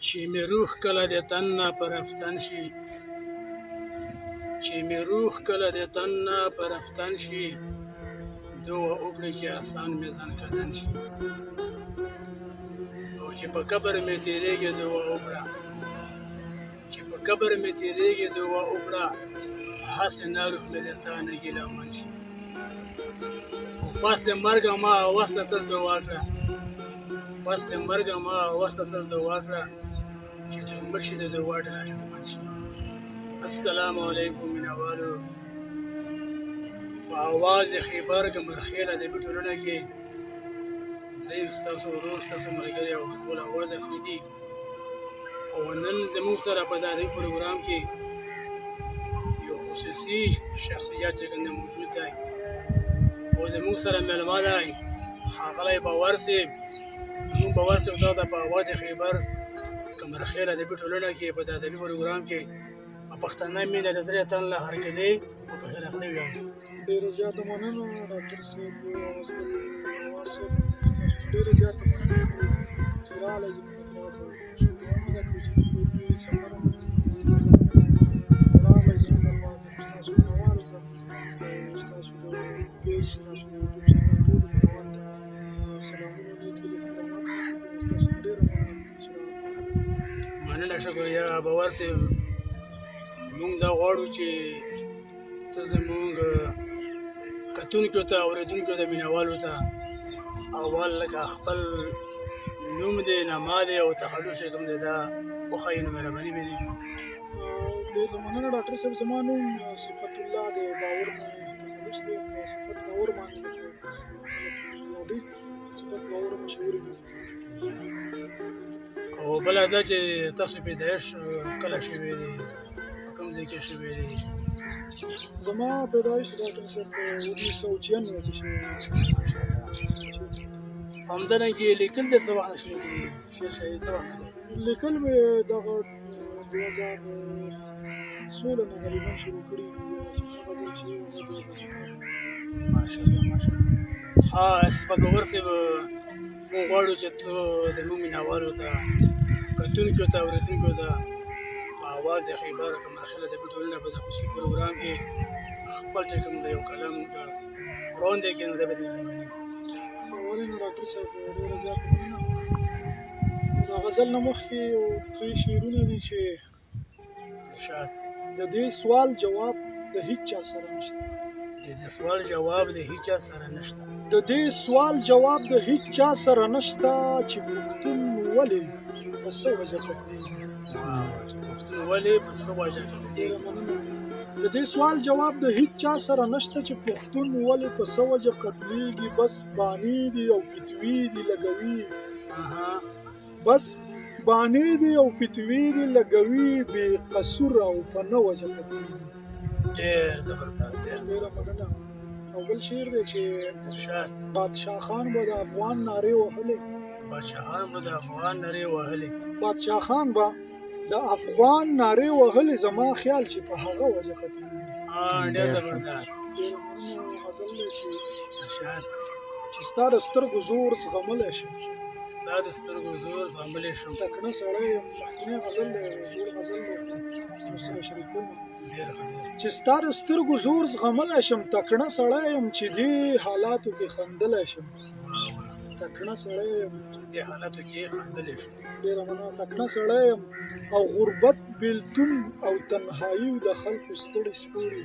چې مې روح کله د تن نه په رفتن شي، چې مې روح کله د تن نه په رفتن شي، دعا وکړه چې آسان مې ځان کدن شي. او چې په قبر مې تېرېږي دعا وکړه، چې په قبر مې تېرېږي دعا وکړه، هسې نه روح مې د تا نه ګیلهمن شي. او پس د مرګه ما اواز ته تل دعا کړه، پس د مرګه ما اواز ته تل دعا کړه، چې څوک مړ شي د دعا ډله شتمن شي. السلام علیکم مینهوالو، په اواز د خیبر ګمرخیله د بیټو لړه کې زه یم ستاسو ورور، ستاسو ملګری او حزب الاواز افریدي. او نن زموږ سره په دې پروګرام کې یو خصوصي شخصیت چې څنګه موجود دی او زموږ سره مېلمه دی ښاغلی باور صاحب. موږ باور صاحب ته د په اواز د خیبر ګمرخیله د بیټو لړه کې په دې ادبي پروګرام کې په پښتانه مینه د زړه تن له هرکلی او په خیر اخلي ویم. ډېره زیاته مننه ډاکټر صاحب او حزب الاواز صاحب، تاسو ډېره زیاته مننه چې راغلئ زموږ خواته. شکرانه ده چې دوی سفر راغلئ زموږ خواته. ستاسو مینهوالو ته او ستاسو د پیج، ستاسو د یوټیوب چینل ټولو مینهوالو ته سلامونه لیکي، احترامات لیکي. تاسو ډېره مننه چې راغلئ. مننه، شکریه باور صاحب. موږ دا غواړو چې ته زموږ کتونکو ته اورېدونکو ته مینهوالو ته اول لکه خپل نوم دی، نامه دی او تخلص یې کوم دی دا وښایي، نو مهرباني به وي. ډېره مننه ډاکټر صاحب. زما نوم صفت الله دی، باور مې تخلص دی. صفت باور باندې یادوي، صفت باور مشهور دی. او بله دا چې تاسو پیدایش کله شوی دی، په کوم ځای کې شوی دی؟ زما پیدایش ډاکټر صاحب په 1996 کې شوی دی. همدارنګه لیکل د څه وخت شروع کړي؟ شعر شاعري څه وخت؟ لیکل مې دغه 2016 نه غالبا شروع کړي دي. غزل چې 2016. ماشاءالله ماشاءالله. ها صفت باور صاحب، موږ غواړو چې ته د موږ مینهوالو ته، کتونکو ته، اورېدونکو ته په اواز د خیبر ګمرخیله د بیټو لړه په دې خصوصي پروګرام کې خپل چې کوم د یو کلام ته وړاندې کړي، نو دا به دې مهرباني. اولې نو ډاکټر صاحب ډېره زیاته مننه. د غزل نه مخکې یو 3 شعرونه دي چې ارشاد. د دې سوال جواب د هیڅ چا سره نشته. د دې سوال جواب د هیڅ چا سره نشته. د دې سوال جواب د هیڅ چا سره نشته چې پښتون ولې په څه وجه قتلېږي. چې پښتون ولې په څه وجه قتلېږي. د دې سوال جواب د هیڅ چا سره نشته چې پښتون ولې په څه وجه قتلېږي. بس بانې دي او فتوی دي لګوي، بس بانې دي او فتوی دي لګوي، بې قصور او په نه وجه قتلېږي. ډېر زبردست، ډېر ډېره مننه. او بل شعر دی چې ارشاد. بادشاه خان به د افغان نارې وهلې، بادشاهان به د افغان نارې وهلې، بادشاه خان به د افغان نارې وهلې، زما خیال چې په هغه وجه قتلېږي. ډېر زبردست. ډېره مننه. غزل دی چې ارشاد. چې ستا د سترګو زور زغملی شم، ستا د سترګو زور زغملی شم. تکړه سړی یم. مخکینی غزل دی، زوړ غزل دی، تاسو سره شریکوم. ډېر ښه، ډېر. چې ستا د سترګو زور زغملی شم، تکړه سړی یم چې دې حالاتو کې خندلی شم. تکړه سړی یم چې دې حالاتو کې خندلی شم. ډېره مننه. تکړه سړی یم او غربت، بیلتون او تنهایي د خلکو ستړي سپوري،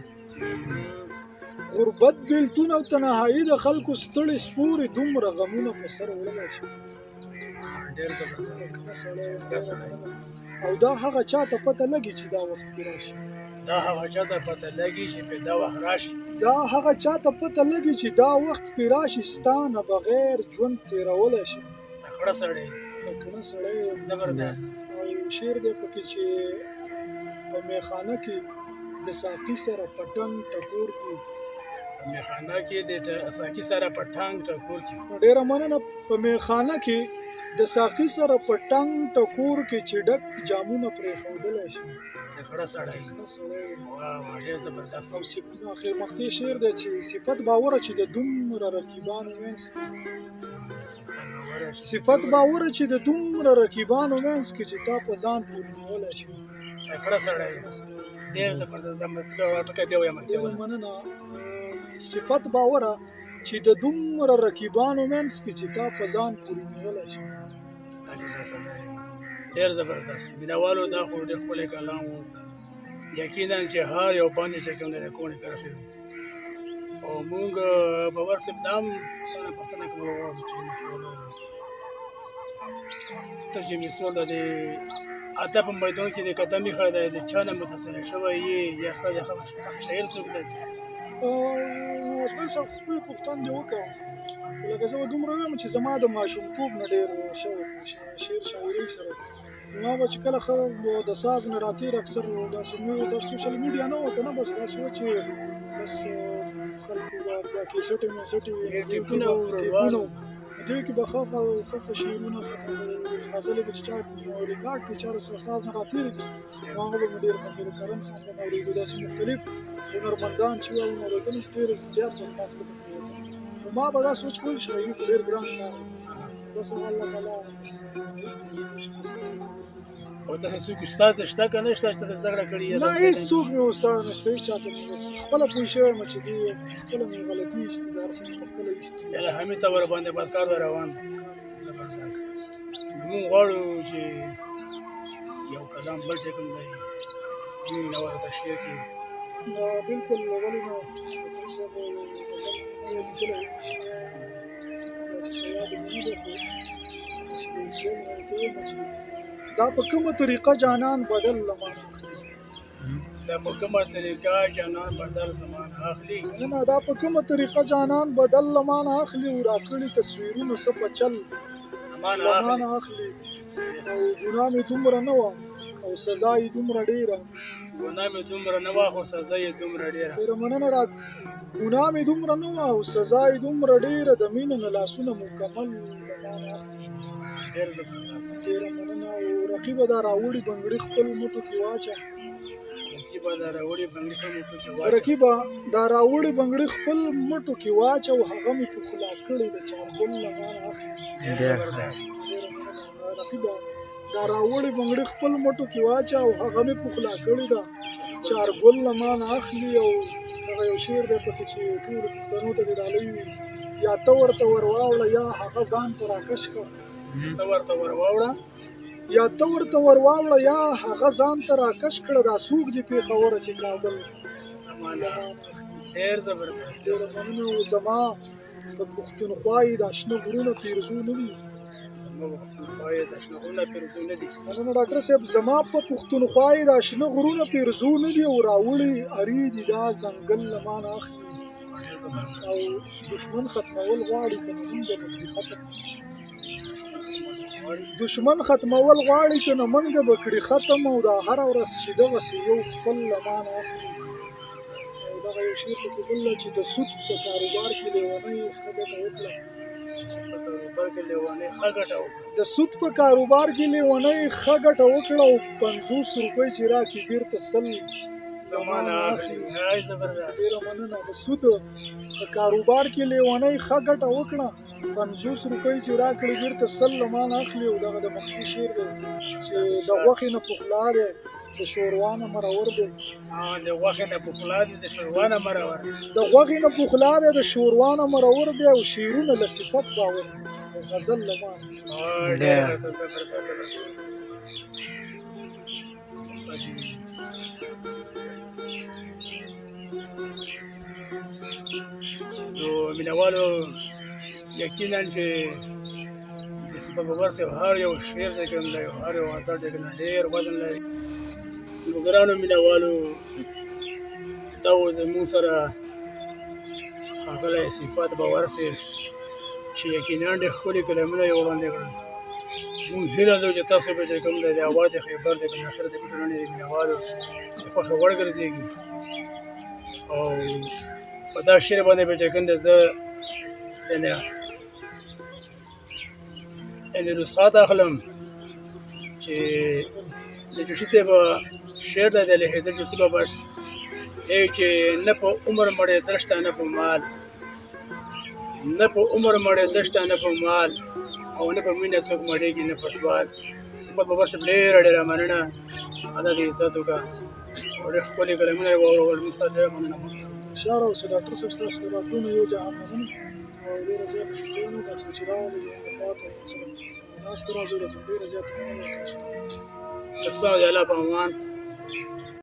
غربت، بیلتون او تنهایي د خلکو ستړي سپوري، دومره غمونه په سر وړلی شم. ډېر زبردست. او دا هغه چا ته پته لګي چې دا وخت کې راشي، دا هغه چا ته پته لګي چې په دا وخت راشي، دا هغه چا ته پته لګي چې دا وخت کې راشي، ستا نه بغیر ژوند تېرولی شم. تکړه سړی، تکړه سړی. زبردست. او یو شعر دی پکې چې په میخانه کې د ساقي سره پټنګ ټکور کې، په میخانه کې د ساقي سره په ټانګ ټکور کې. ډېره مننه. په میخانه کې د ساقي سره په ټنګ ټکور کې چې ډک جامونه پرېښودلی شم. تکړه سړی. واه، ډېر زبردست. او آخر مختي شعر دی چې صفت باوره چې د دومره رقیبانو منځ کې صفت باوره چې د دومره رقیبانو منځ کې چې تا په ځان پورې نیولی شي تکړه سړی ډېر زبردست دا مطلب ټکی بیا وایم مننه صفت باوره چې د دومره رقیبانو منځ کې چې تا په ځان پورې نیولی شي ډېر زبردست مینهوالو دا خو ډېر ښکلی کلام و یقینا چې هر یو باندې چې کوم دی د کوڼې کرښې او موږ باور صاحب دا هم تانه پوښتنه کول غواړو چې ترجمې سول د ادب په میدان کې د قدم ایښی دی د چا نه متاثره شوی یې یا ستا د شاعر څوک دی عثمان صاحب خپل پوښتنه دې وکړه لکه زه به دومره وایم چې زما د ماشومتوب نه ډېر شوق شعر شاعرۍ سره ما به چې کله د ساز نه راتېر اکثر داسې سوشل میډیا نه وه که نه بس داسې وه چې بس خلکو به بیا کیسټې میسټې ټیپونه دې کې به ښه شعرونه غزلې به چې چا ریکارډ کړي چا سره ساز نه راتېرې نو هغه به مې ډېر خوښېده کرم خان به مې اورېدو داسې مختلف هنرمندان چې وه مې اورېدل چې ډېر زیات به ما زړه ته پرېوته نو ما به دا سوچ کول شاعري خو ډېر ګران کار بس هغه الله تعالی او داسې څوک استاد دې شته که نه شته چې ته زده کړه کړې نه هېڅ څوک مې استاد نشته هېڅ چاته مې بس خپله پوه شوی یم چې دې خپله مې غلطي ایستي دا هر څه مې په خپله ایستي یاره حمید ته ورباندې بس کار دی روان دی زبردست موږ غواړو چې یو کلام بل چې کوم دی موږ مینهوالو ته شعر کړي بالکل ولې نه صاحب یو لیکلی داسې په یاد مې نه دی خو دا په کومه طریقه جانان بدل لمانه اخلي دا په کومه طریقه جانان بدل زمانه اخلي نه دا په کومه طریقه جانان بدل لمانه اخلي او راکړي تصویرونه څه په چل لمانه اخلي او ګناه مې دومره نه وه او سزا یې دومره ډېره ګناه مې دومره نه وه خو سزا یې دومره ډېره ډېره مننه ګناه مې دومره نه وه او سزا یې دومره ډېره د مینې نه لاسونه مکمل لمانه اخلي ډېر زبردست ډېره مننه او رقیبه دا راوړي بنګړي خپل موټو کې واچه رقیبه دا راوړي بنګړي خپل موټو کې واچه او هغه مې په خلا کړې د چارګل لمانه اخلي رقیبه دا راوړي بنګړي خپل موټو کې واچه او هغه مې په خلا کړې ده چارګل لمانه اخلي او هغه یو شعر دی پکې چې ټولو پښتنو ته دې ډالۍ وي یا ته ورته ور واوړه یا هغه ځان ته راکش کړه ته ورته ور واوړه یا هغه ځان ته راکش کړه دا څوک دې پېښوره چې کابل ډېر زبردست ډېره مننه او زما په پښتونخوا یې دا شنه غرونه پیرزو نه دي مننه ډاکټر صاحب زما په پښتونخوا یې دا شنه غرونه پیرزو نه دي او راوړي اري دي دا ځنګل لمانه اخلي او دشمن ختمول غواړي که نه مونږ به کړي ختم دشمن ختمول غواړي که نه منګه به کړي ختم او دا هره ورځ چې دغسې یو خپل لمانه اخلي او دغه یو شعر پکې بل ده چې د سود په کاروبار کې لیونۍ ښه ګټه وکړه د سود په کاروبار کې لیونۍ ښه ګټه وکړه او 50 روپۍ چې راکړي بېرته 100 زمانه اخلي ډېره مننه د سود په کاروبار کې لیونۍ ښه ګټه وکړه 50 روپۍ چې راکړي بېرته 100 لمانه اخلي او دغه د مخکې شعر دی چې د غوښې نه پخلا دی د شوروا نه مرور دی د غوښې نه پخلا دی د شوروا نه مرور دی او شعرونه له صفت باور او غزل لمانه ډېر زبردست نو مینهوالو یقینا چې د صفت باور صاحب هر یو شعر چې کوم دی هر یو اثر چې کوم ډېر وزن لري نو ګرانو مینهوالو دا و زموږ سره ښاغلی صفت باور صاحب چې یقینا ډېر ښکلي کلامونه یې وړاندې کړل موږ هیله لرو چې تاسو به چې کوم دی د اواز د خیبر د بالآخر د ټولنې د مینهوالو د خوښې وړ ګرځېږي او په دا شعر باندې به چې کوم دی زه یعنې رسخات اخلم چې د جوشي صاحب شعر دی د حیدر جوشي بابا چې نه په عمر مړېدل شته نه په مال نه په عمر مړې دشته نه په مال او نه په مینه څوک مړېږي نه په سوال صفت به بس ډېره ډېره مننه الله دې عزت وکړه او ډېر ښکلي کلمونه یې واورول موږ ته ډېره مننه هوښیار اوسه ډاکټر صاحب ستاسو د راتلونو یو جهان مننه او ډېره زیاته شکریا نه ډاکټر چې راغلې زموږ خوا ته ورسره ناستې راځو ډېره زیاته مننه ستاسو د الله په امان